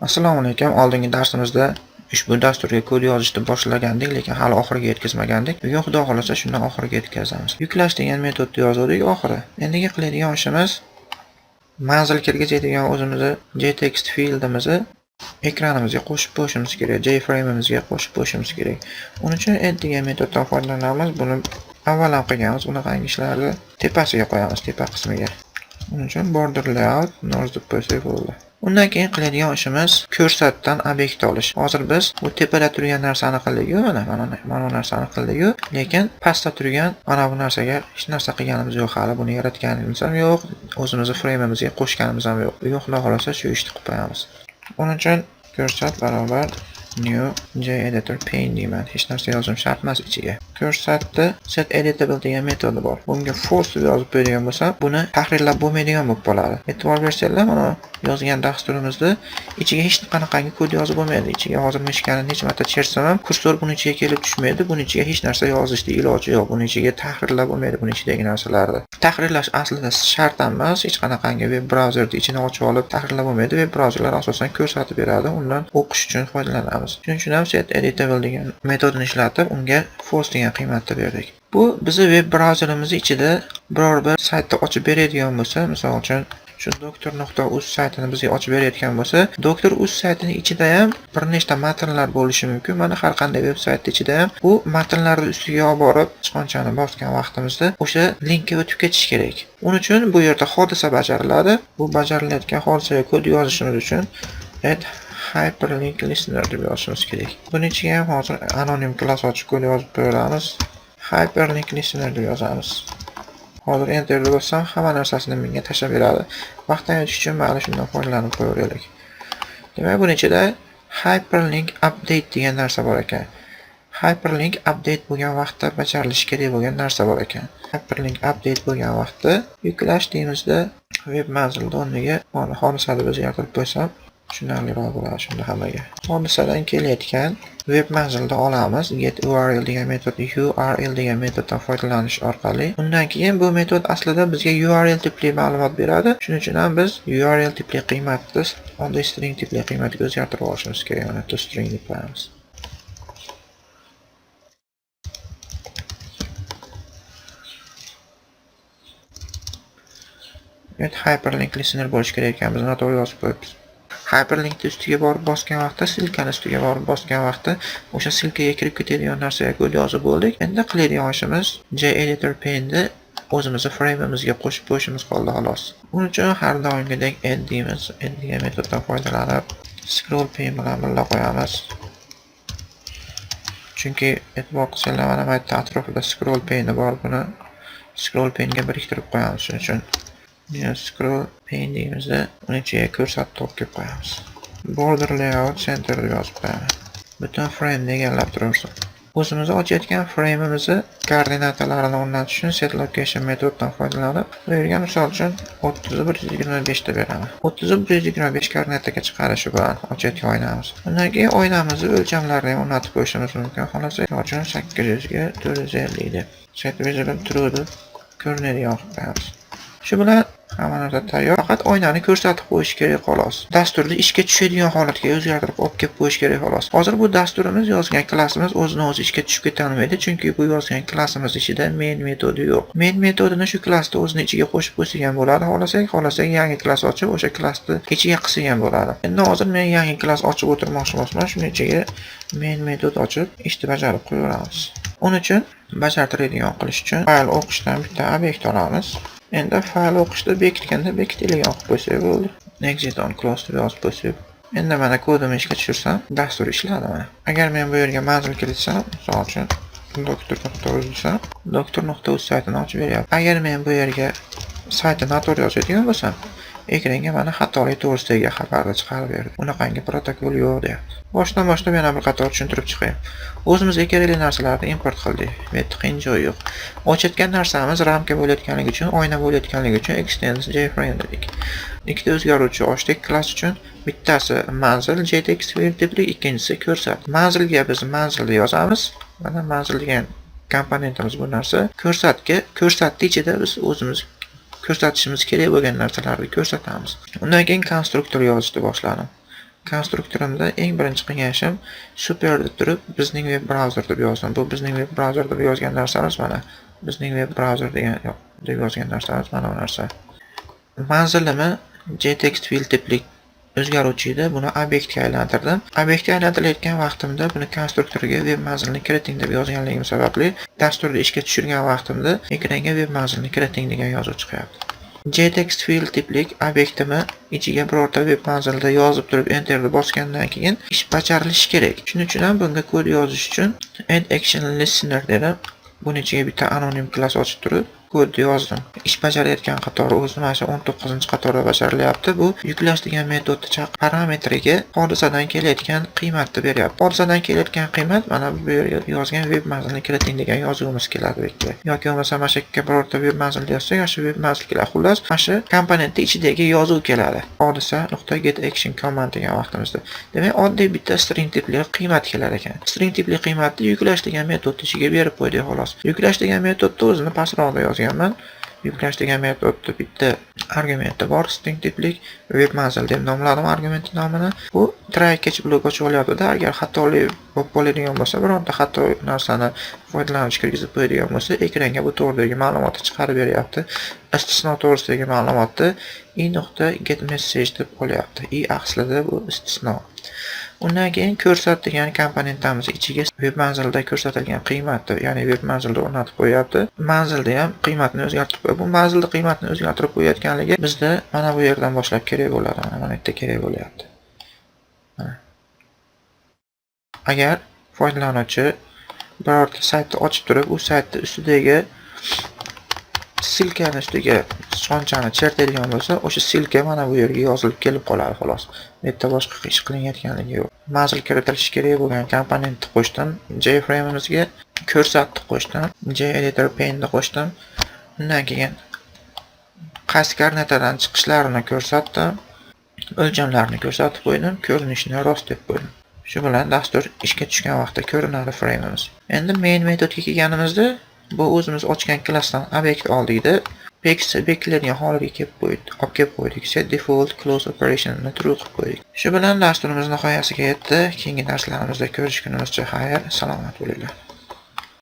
Assalomu alaykum. Oldingi darsimizda ushbu dasturga kod yozishni boshlagandik, lekin hali oxiriga yetkazmagandik. Bugun xudo xolasa shundan oxiriga yetkazamiz. Yuklash degan metodni yozdik oxiri. Endi qiladigan ishimiz manzil kirgizadigan o'zimizni JText fieldimizni ekranimizga qo'shib qo'yishimiz kerak, JFrame'imizga qo'shib qo'yishimiz kerak. Uning uchun add degan metoddan foydalanamiz. Buni avval ham qilganmiz. Bunaqangi ishlarni tepasiga qo'yamiz, tepa qismiga. Uning uchun border layout north deb qo'ysak bo'ladi. Undan keyin qiladigan ishimiz ko'rsatdan obyekt olish. Hozir biz bu tepada turgan narsani qildik-ku, mana bu narsani qildik-ku, lekin pastda turgan mana bu narsaga hech narsa qilganimiz yo'q, hali buni yaratganimiz ham yo'q, o'zimizni frame'imizga qo'shganimiz ham yo'q. Bugun xudo xolasa shu ishni qilib qo'yamiz. Uning uchun ko'rsat barobar new JEditor pane deyman. Hech narsa yozishim shart emas ichiga. Ko'rsatda set editable degan metodi bor. Bunga false deb yozib qo'yadigan bo'lsam, buni tahrirlab bo'lmaydigan bo'lib qoladi. E'tibor bersanglar, mana yozgan dasturimizda ichiga hech qanaqangi kod yozib bo'lmaydi. Ichiga hozir mishkani necha marta chersam ham kursor buning ichiga kelib tushmaydi. Buning ichiga hech narsa yozishning iloji yo'q. Buning ichiga tahrirlab bo'lmaydi buning ichidagi narsalarni. Tahrirlash aslida shart emas. Hech qanaqangi web brauzerni ichini ochib olib tahrirlab bo'lmaydi. Web brauzerlar asosan ko'rsatib beradi. Undan o'qish uchun foydalanamiz. Shuning uchun ham set editable degan metodni ishlatib, unga false degan qiymatni berdik. Bu bizni web brauzerimiz ichida biror bir saytni ochib beradigan bo'lsa, misol uchun shu doktor.uz saytini bizga ochib berayotgan bo'lsa, doktor.uz saytining ichida ham bir nechta matnlar bo'lishi mumkin. Mana har qanday veb sayt ichida ham bu matnlarni ustiga olib borib, sichqonchani bosgan vaqtimizda o'sha linkka o'tib ketish kerak. Uning uchun bu yerda hodisa bajariladi. Bu bajarilayotgan hodisaga kod yozishimiz uchun add hyperlink listener deb yozishimiz kerak. Buning ichiga ham hozir anonim klass ochib kod yozib qo'yamiz. Hyperlink listener deb yozamiz. Hozir enter deb bossam, hamma narsasini menga tashlab beradi. Vaqtdan o'tish uchun mayli shundan foydalanib qo'yaveraylik. Demak, buning ichida hyperlink update degan narsa bor ekan. Hyperlink update bo'lgan vaqtda bajarilishi kerak bo'lgan narsa bor ekan. Hyperlink update bo'lgan vaqtda yuklash deymizda web manzilda o'rniga mana hodisani o'zgartirib qo'ysam, tushunarliroq bo'ladi shunda hammaga. Hodisadan kelayotgan web manzilda olamiz. Get URL degan metod, URL degan metoddan foydalanish orqali. Undan keyin bu metod aslida bizga URL tipli ma'lumot beradi. Shuning uchun ham biz URL tipli qiymatni oddiy string tipli qiymatga o'zgartirib olishimiz kerak. Mana toString deb qo'yamiz. Hyperlink listener bo'lish kerak ekan. Biz noto'g'ri yozib qo'yibmiz. Hyperlinkni ustiga borib bosgan vaqtda, silkani ustiga borib bosgan vaqtda o'sha silkaga kirib ketadigan narsaga kod yozib bo'ldik. Endi qiladigan ishimiz JEditor pane'ni o'zimizning frame'imizga qo'shib qo'yishimiz qoldi xolos. Uning uchun har doimgidek add deymiz. Add degan metoddan foydalanib scroll pane bilan birga qo'yamiz. Chunki e'tibor qilsanglar, mana bu yerda atrofida scroll pane bor. Buni scroll pane'ga biriktirib qo'yamiz. Shuning uchun scroll pane deymizda uni ichiga ko'rsatib qo'yib qo'yamiz. Border layout center deb yozib qo'yamiz. Butun frame'ni egallab tursin. O'zimiz ochayotgan frame'imizni koordinatalarini o'rnatish uchun set location metodidan foydalanib, bu yerga misol uchun 30.125 deb beraman. 30.125 koordinataga chiqarishi bilan ochayotgan oynamiz. Undan keyin oynamizni o'lchamlarini o'rnatib qo'yishimiz mumkin. Xolos, misol uchun 800 ga 450 deb. Set visible true deb ko'rinadigan qilib qo'yamiz. Shu bilan hamma narsa tayyor. Faqat oynani ko'rsatib qo'yish kerak xolos. Dasturni ishga tushadigan holatga o'zgartirib olib kelib qo'yish kerak xolos. Hozir bu dasturimiz yozgan klassimiz o'zini o'zi ishga tushib keta olmaydi, chunki bu yozgan klassimiz ichida main metodi yo'q. Main metodini shu klassni o'zini ichiga qo'shib qo'ysak ham bo'ladi. Xohlasak yangi klass ochib, o'sha klassni ichiga qilsak ham bo'ladi. Endi hozir men yangi klass ochib o'tirmoqchi emasman. Shuning ichiga main metod ochib, ishni bajarib qo'yaveramiz. Uning uchun bajartiradigan qilish uchun fayl o'qishdan bitta obyekt olamiz. Endi fayl o'qishda bekitganda bekitiligan qilib qo'ysak bo'ldi. Exit on close deb yozib qo'ysak. Endi mana kodimni ishga tushirsam, dastur ishladi mana. Agar men bu yerga manzil kiritsam, misol uchun doktor.uz desam, doktor.uz saytini ochib beryapti. Agar men bu yerga saytni noto'g'ri yozadigan bo'lsam, ekranga mana xatolik to'g'risidagi xabarni chiqarib berdi. Bunaqangi protokol yo'q deyapti. Boshdan boshlab yana bir qator tushuntirib chiqay. O'zimizga kerakli narsalarni import qildik. Bu yerda qiyin joyi yo'q. Ochayotgan narsamiz ramka bo'layotganligi uchun, oyna bo'layotganligi uchun extends JFrame dedik. Ikkita o'zgaruvchi ochdik klass uchun. Bittasi manzil JText field tipli, ikkinchisi ko'rsat. Manzilga biz manzilni yozamiz. Mana manzil degan komponentimiz bu narsa. Ko'rsatni ichida biz o'zimiz ko'rsatishimiz kerak bo'lgan narsalarni ko'rsatamiz. Undan keyin konstruktor yozishni boshladim. konstruktorimda eng birinchi qilgan ishim super deb turib bizning web brauzer deb yozdim. Bu bizning web brauzer deb yozgan narsamiz mana. Bizning web brauzer degan deb yozgan narsamiz mana bu narsa. Manzilimi JText field tipli o'zgaruvchi edi. Buni obyektga aylantirdim. Obyektga aylantirayotgan vaqtimda buni konstruktorga web manzilini kiriting deb yozganligim sababli dasturni ishga tushirgan vaqtimda ekranga web manzilini kiriting degan yozuv chiqyapti. JText field tiplik obyektimi ichiga birorta web manzilda yozib turib enterni bosgandan keyin ish bajarilishi kerak. Shuning uchun ham bunga kod yozish uchun add action listener dedim. Buni ichiga bitta anonim klass ochib turib kod yozdim. Ish bajarayotgan qatori o'zi mana shu 19-qatorda bajarilyapti. Bu yuklash degan metodni chaq parametriga hodisadan kelayotgan qiymatni beryapti. Hodisadan kelayotgan qiymat mana bu yerga yozgan web manzilini kiriting degan yozuvimiz keladi beklar. Yoki bo'lmasa mana shu yerga birorta web manzil yozsak, mana shu web manzil keladi. Xullas, mana shu komponentning ichidagi yozuv keladi. Hodisa.getAction command degan vaqtimizda. Demak, oddiy bitta string tipli qiymat kelar ekan. String tipli qiymatni yuklash degan metodni ichiga berib qo'ydik xolos. Yuklash degan metodni o'zini pastroqda yozganman. Yuklash degan metodda bitta argumenti bor, string tiplik web manzil deb nomladim argument nomini. Bu try catch blok ochib olyapti-da, agar xatolik bo'lib qoladigan bo'lsa, bironta xato narsani foydalanuvchi kirgizib qo'yadigan bo'lsa, ekranga bu to'g'ridagi ma'lumotni chiqarib beryapti. Istisno to'g'risidagi ma'lumotni i.getMessage deb qo'yapti. I aslida bu istisno. Undan keyin ko'rsat degan komponentimiz ichiga web manzilda ko'rsatilgan qiymatni, ya'ni web manzilda o'rnatib qo'yapti. Manzilda ham qiymatni o'zgartirib qo'yadi. Bu manzilda qiymatni o'zgartirib qo'yayotganligi bizda mana bu yerdan boshlab kerak bo'ladi. Mana bu yerda kerak bo'lyapti. Agar foydalanuvchi birorta saytni ochib turib, u saytni ustidagi silkani ustiga sonchani chertadigan bo'lsa, o'sha silka mana bu yerga yozilib kelib qoladi xolos. Bu yerda boshqa ish qilinayotganligi yo'q. Manzil kiritilishi kerak bo'lgan komponentni qo'shdim. JFrame'imizga ko'rsatni qo'shdim. JEditor pane'ni qo'shdim. Undan keyin qaysi koordinatadan chiqishlarini ko'rsatdim. O'lchamlarini ko'rsatib qo'ydim. Ko'rinishini rost deb qo'ydim. Shu bilan dastur ishga tushgan vaqtda ko'rinadi frame'imiz. Endi main metodga kelganimizda bu o'zimiz ochgan klassdan obyekt oldikda beklarning holiga olib kelib qo'ydik. Set default close operation'ni true qilib qo'ydik. Shu bilan dasturimiz nihoyasiga yetdi. Keyingi darslarimizda ko'rishgunimizcha xayr, salomat bo'linglar.